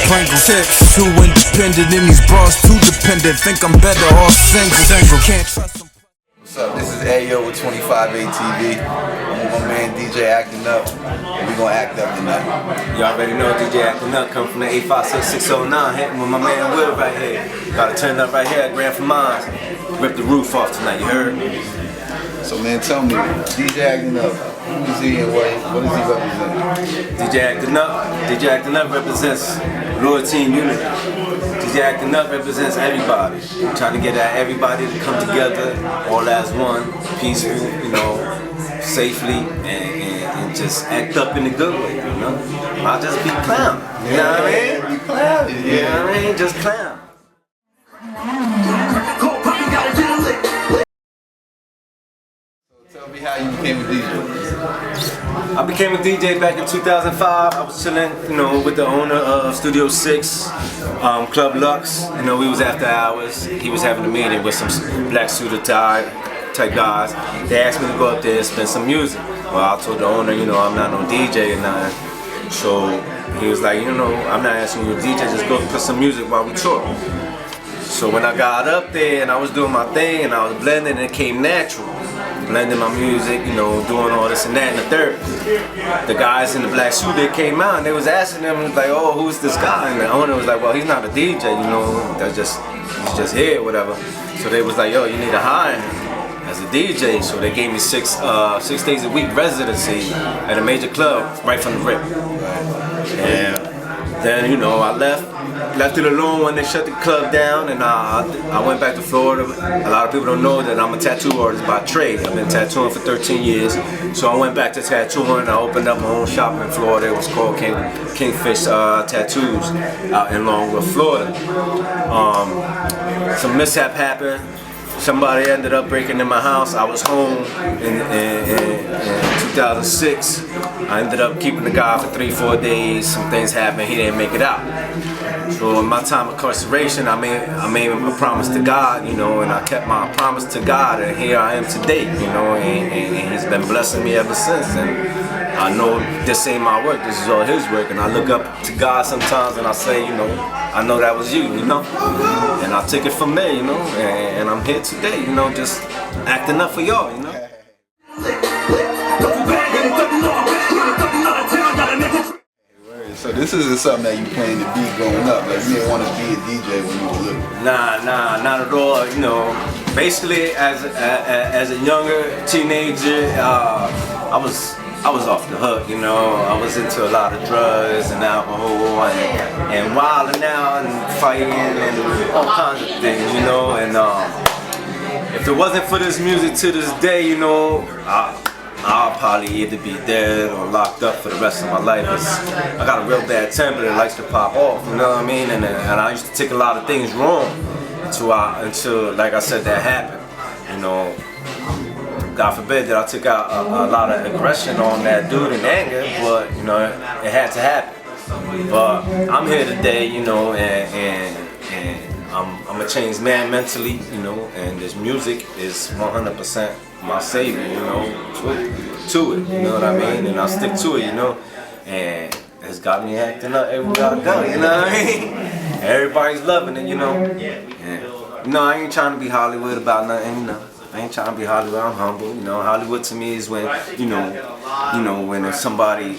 Pringles. Too independent and these bras too dependent. Think I'm better off single. Can't trust them. What's up? This is Ayo with 25ATV. I'm with my man DJ Acting Up, and we gonna act up tonight. You already know DJ Acting Up, come from the 856-609, hitting with my man Will right here. Gotta turn up right here at Grand Fromage. Rip the roof off tonight, you heard? So man, tell me, DJ Acting Up, who is he and what does he represent? DJ Acting Up represents loyalty and unity. DJ Acting Up represents everybody. I'm trying to get at everybody to come together, all as one, peaceful, you know, safely, and just act up in a good way, you know? I'll just be clown, you know what I mean? Be clown, You know what I mean? Just clown. Tell me how you became a DJ. I became a DJ back in 2005. I was chilling, you know, with the owner of Studio 6, Club Lux. You know, we was after hours. He was having a meeting with some black suited type guys. They asked me to go up there and spin some music. Well, I told the owner, you know, I'm not no DJ or nothing. So he was like, you know, I'm not asking you to DJ, just go put some music while we talk. So when I got up there and I was doing my thing and I was blending, it came natural. Blending my music, you know, doing all this and that and the third. The guys in the black suit, they came out and they was asking them, like, oh, who's this guy? And the owner was like, well, he's not a DJ, you know, he's just here, whatever. So they was like, yo, you need to hire him as a DJ. So they gave me 6 days a week residency at a major club right from the rip. And then, you know, I left it alone when they shut the club down, and I went back to Florida. A lot of people don't know that I'm a tattoo artist by trade. I've been tattooing for 13 years. So I went back to tattooing. I opened up my own shop in Florida. It was called Kingfish Tattoos out in Longwood, Florida. Some mishap happened. Somebody ended up breaking in my house. I was home in 2006. I ended up keeping the guy for 3-4 days. Some things happened. He didn't make it out. So in my time of incarceration, I made a promise to God, you know, and I kept my promise to God, and here I am today, you know, and He's been blessing me ever since. And I know this ain't my work, this is all His work, and I look up to God sometimes and I say, you know, I know that was you know, and I took it from there, you know, and I'm here today, you know, just acting up for y'all, you know. So this isn't something that you planned to be growing up. Like you didn't want to be a DJ when you were little. Nah, not at all. You know, basically as a younger teenager, I was off the hook. You know, I was into a lot of drugs and alcohol and wilding out and fighting and all kinds of things. You know, and if it wasn't for this music to this day, you know, I'll probably either be dead or locked up for the rest of my life. I got a real bad temper that likes to pop off, you know what I mean? And I used to take a lot of things wrong until like I said, that happened. You know, God forbid that I took out a lot of aggression on that dude in anger, but you know, it had to happen. But I'm here today, you know, and I'm a changed man mentally, you know, and this music is 100% my savior, you know, to it, you know what I mean? And I stick to it, you know, and it's got me acting up everywhere I go, you know what I mean? Everybody's loving it, you know. And, you know, I ain't trying to be Hollywood about nothing, you know. I ain't trying to be Hollywood, I'm humble, you know. Hollywood to me is when, you know, when there's somebody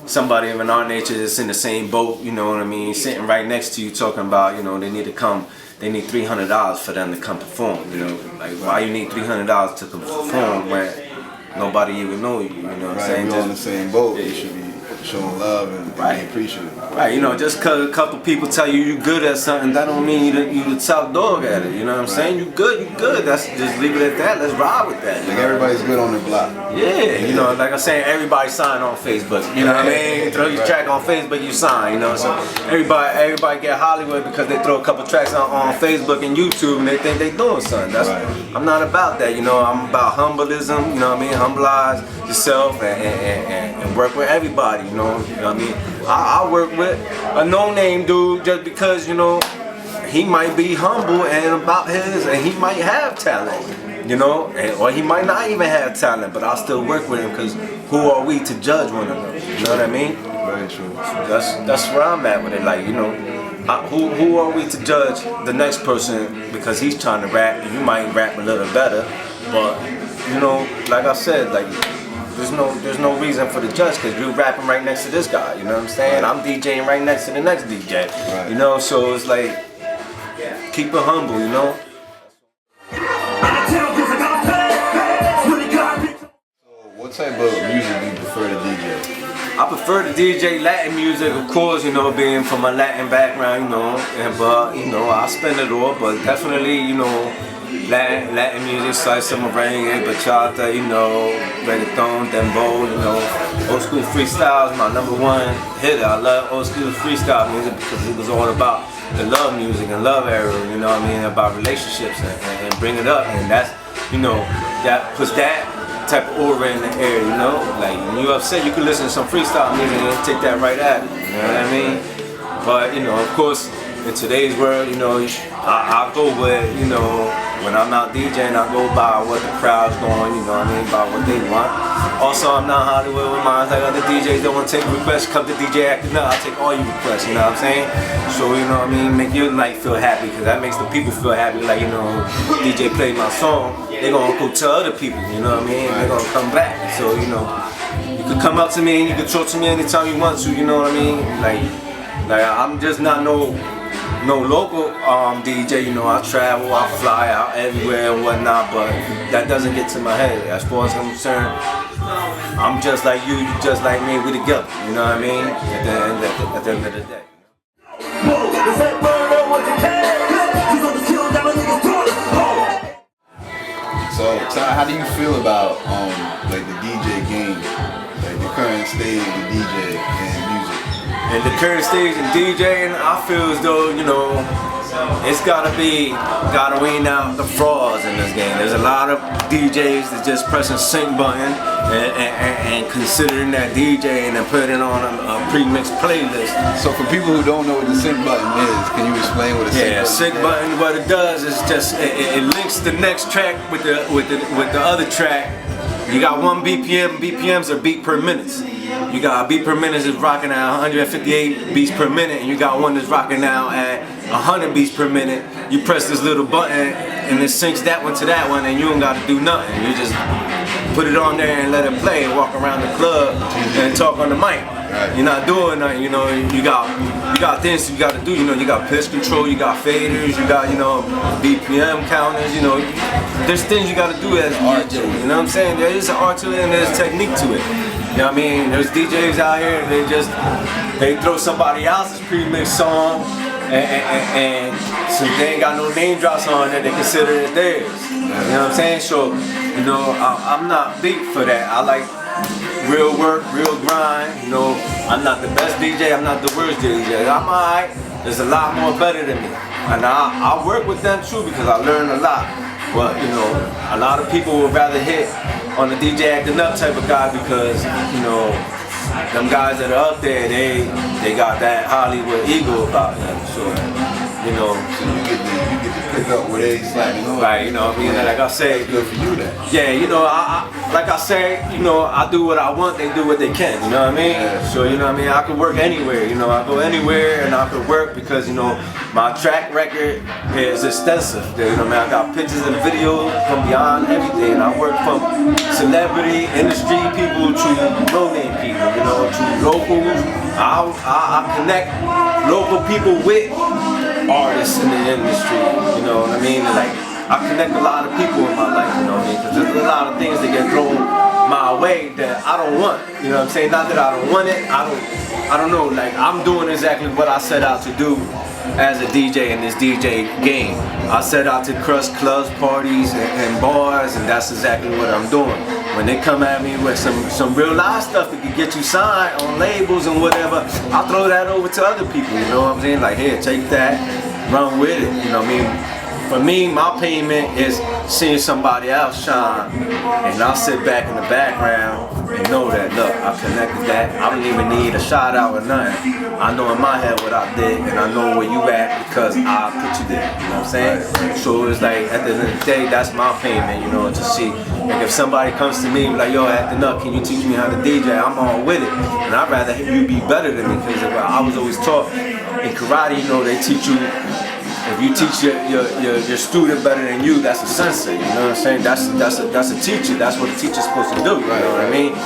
of our nature is in the same boat, you know what I mean, sitting right next to you talking about, you know, they need $300 for them to come perform, you know, like why you need $300 to come perform when nobody even know you, you know what I'm saying? We're on the same boat, you should be showing love and being appreciative. Right, you know, just cause a couple people tell you you good at something, that don't mean you the top dog at it, you know what I'm saying? You good, that's just leave it at that, let's ride with that. Like everybody's good on their block. Yeah, you know, like I'm saying, everybody sign on Facebook, you know what I mean? Throw your track on Facebook, you sign, you know, so everybody get Hollywood because they throw a couple tracks on Facebook and YouTube and they think they doing something. I'm not about that, you know, I'm about humbleism, you know what I mean? Humbilize yourself and work with everybody, you know what I mean? I work with a no-name dude just because, you know, he might be humble and about his, and he might have talent, you know, or he might not even have talent, but I'll still work with him because who are we to judge one another, you know what I mean? Right. very true. That's where I'm at with it. Like, you know, who are we to judge the next person because he's trying to rap and you might rap a little better, but you know, like I said, like there's no reason for the judge because you're rapping right next to this guy. You know what I'm saying? I'm DJing right next to the next DJ. Right. You know, so it's like keep it humble. You know. What type of music do you prefer to DJ? I prefer to DJ Latin music, of course, you know, being from a Latin background, you know, but, you know, I spend it all, but definitely, you know, Latin music, salsa, merengue, bachata, you know, reggaeton, dembow, you know, old school freestyle is my #1 hitter. I love old school freestyle music because it was all about the love music and love era, you know what I mean, about relationships and bring it up, and that's, you know, that puts that type of aura in the air, you know? Like, when you're upset, you can listen to some freestyle music and take that right at it, you know what I mean? But, you know, of course, in today's world, you know, I go with, you know, when I'm out DJing, I go by what the crowd's going, you know what I mean, by what they want. Also, I'm not Hollywood with mine, like other DJs don't want to take requests, come to DJ Actin Up, I'll take all your requests, you know what I'm saying? So, you know what I mean, make your night feel happy, because that makes the people feel happy, like, you know, DJ played my song, they're going to go tell other people, you know what I mean, they're going to come back. So, you know, you can come up to me and you can talk to me anytime you want to, you know what I mean? Like I'm just not no local DJ, you know, I travel, I fly out everywhere and whatnot, but that doesn't get to my head. As far as I'm concerned, I'm just like you just like me, we together, you know what I mean? At the end of the day. So, Ty, how do you feel about like the DJ game, like the current state of the DJ and music? In the current stage in DJing, I feel as though, you know, it's gotta wean out the frauds in this game. There's a lot of DJs that just press a sync button and considering that DJ and then put it on a pre-mixed playlist. So for people who don't know what the sync button is, can you explain what a sync button is? Yeah, sync button, what it does is just it links the next track with the other track. You got 1 BPM. BPMs are beat per minute. You got a beat per minute is rocking at 158 beats per minute, and you got one that's rocking now at 100 beats per minute. You press this little button and it syncs that one to that one, and you don't got to do nothing. You just put it on there and let it play and walk around the club and talk on the mic. You're not doing nothing, you know. You got things you got to do. You know, you got pitch control, you got faders, you got, you know, BPM counters. You know, there's things you got to do as a DJ. You know what I'm saying? There is an art to it and there's technique to it. You know what I mean? There's DJs out here and they throw somebody else's pre-mixed song and since they ain't got no name drops on it, they consider it theirs. You know what I'm saying? So, you know, I'm not big for that. I like real work, real grind. You know, I'm not the best DJ, I'm not the worst DJ. I'm alright. There's a lot more better than me. And I work with them too because I learn a lot. But, you know, a lot of people would rather hit on the DJ Actin Up type of guy because, you know, them guys that are up there, they got that Hollywood ego about them. So, you know, so you get to pick up where they slacking on. Right, you know what I mean? Like I say, good for you then. Yeah, you know, like I say, you know, I do what I want, they do what they can, you know what I mean? Yeah. So, you know what I mean, I can work anywhere, you know, I go anywhere and I can work because, you know, my track record is extensive. You know what I mean? I got pictures and videos from beyond everything. I work from celebrity, industry people to no-name people, you know, to locals. I connect local people with artists in the industry, you know what I mean? Like, I connect a lot of people in my life, you know what I mean? Because there's a lot of things that get thrown my way that I don't want, you know what I'm saying? Not that I don't want it, I don't know, like, I'm doing exactly what I set out to do as a DJ in this DJ game. I set out to crush clubs, parties, and bars, and that's exactly what I'm doing. When they come at me with some real live stuff that could get you signed on labels and whatever, I throw that over to other people, you know what I'm saying? Like, here, take that, run with it, you know what I mean? For me, my payment is seeing somebody else shine, and I'll sit back in the background and know that, look, I connected that. I don't even need a shout out or nothing. I know in my head what I did, and I know where you at because I put you there. You know what I'm saying? So it's like at the end of the day, that's my payment. You know, to see. Like if somebody comes to me like, yo, Actin up, can you teach me how to DJ? I'm all with it, and I'd rather you be better than me because I was always taught in karate. You know, they teach you. If you teach your student better than you, that's a sensei. You know what I'm saying? That's a teacher. That's what a teacher's supposed to do. You know what I mean?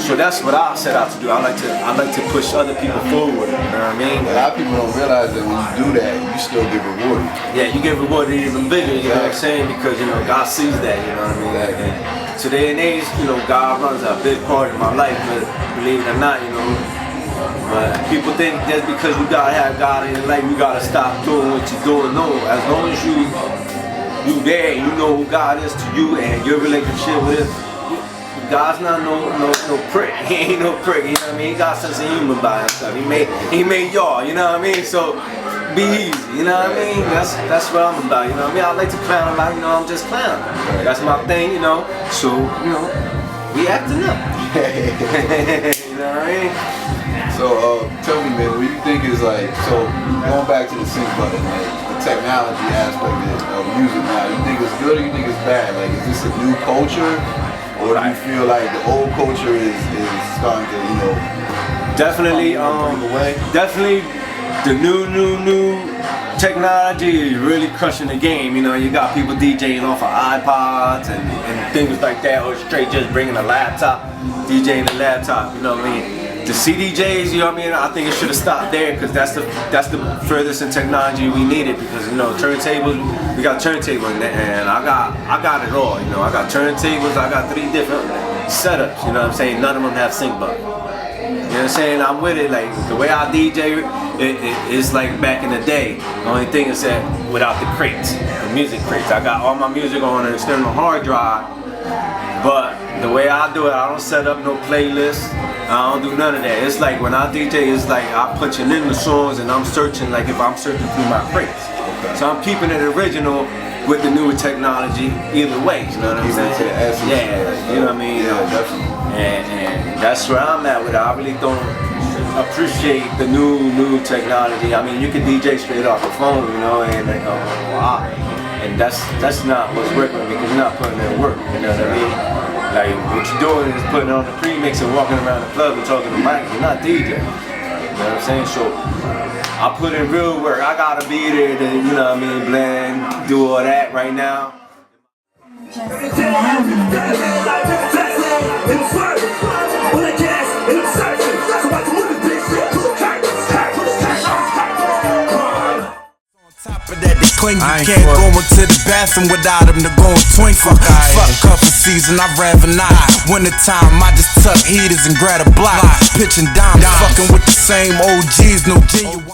So that's what I set out to do. I like to push other people forward. You know what I mean? A lot of people don't realize that when you do that, you still get rewarded. Yeah, you get rewarded even bigger. You know what I'm saying? Because you know God sees that. You know what I mean? And today and age, you know, God runs a big part of my life. But believe it or not, you know. But people think just because you gotta have God in your life, you gotta stop doing what you're doing. No, as long as you there, you know who God is to you and your relationship with Him. God's not no prick. He ain't no prick. You know what I mean? He got sense of humor by himself. He made y'all. You know what I mean? So be easy. You know what I mean? That's what I'm about. You know what I mean? I like to clown a lot. You know, I'm just clown. That's my thing. You know. So you know, we acting up. You know what I mean? So tell me, man, what do you think is like, so going back to the sync button, like the technology aspect of music now, you think it's good or you think it's bad? Like, is this a new culture, or do you feel like the old culture is starting to, you know, definitely away? Definitely the new technology is really crushing the game. You know, you got people DJing off of iPods and things like that, or straight just bringing a laptop, DJing the laptop. You know what I mean? The CDJs, you know what I mean? I think it should have stopped there because that's the furthest in technology we needed, because you know turntables, we got turntable and I got it all. You know, I got turntables, I got 3 different setups. You know what I'm saying? None of them have sync button. You know what I'm saying? I'm with it. Like the way I DJ, it's like back in the day. The only thing is that without the crates, the music crates. I got all my music on an external hard drive, but the way I do it, I don't set up no playlist. I don't do none of that. It's like when I DJ, it's like I'm punching in the songs and I'm searching, like if I'm searching through my crates. So I'm keeping it original with the newer technology either way. You know what I'm saying? Yeah, you know what I mean? Yeah, definitely. And that's where I'm at with it. I really don't appreciate the new technology. I mean, you can DJ straight off the phone, you know, and that's not what's working because you're not putting in work. You know what I mean? Like what you're doing is putting on the premix and walking around the club and talking to Mike. You're not DJing. You know what I'm saying? So I put in real work. I gotta be there to, you know what I mean, blend, do all that right now. Claim you can't go into the bathroom without him to go and twink. Fuck cuffing season, I'd rather not. Wintertime, I just tuck heaters and grab a block. Pitching down, fucking with the same OGs, no genuine.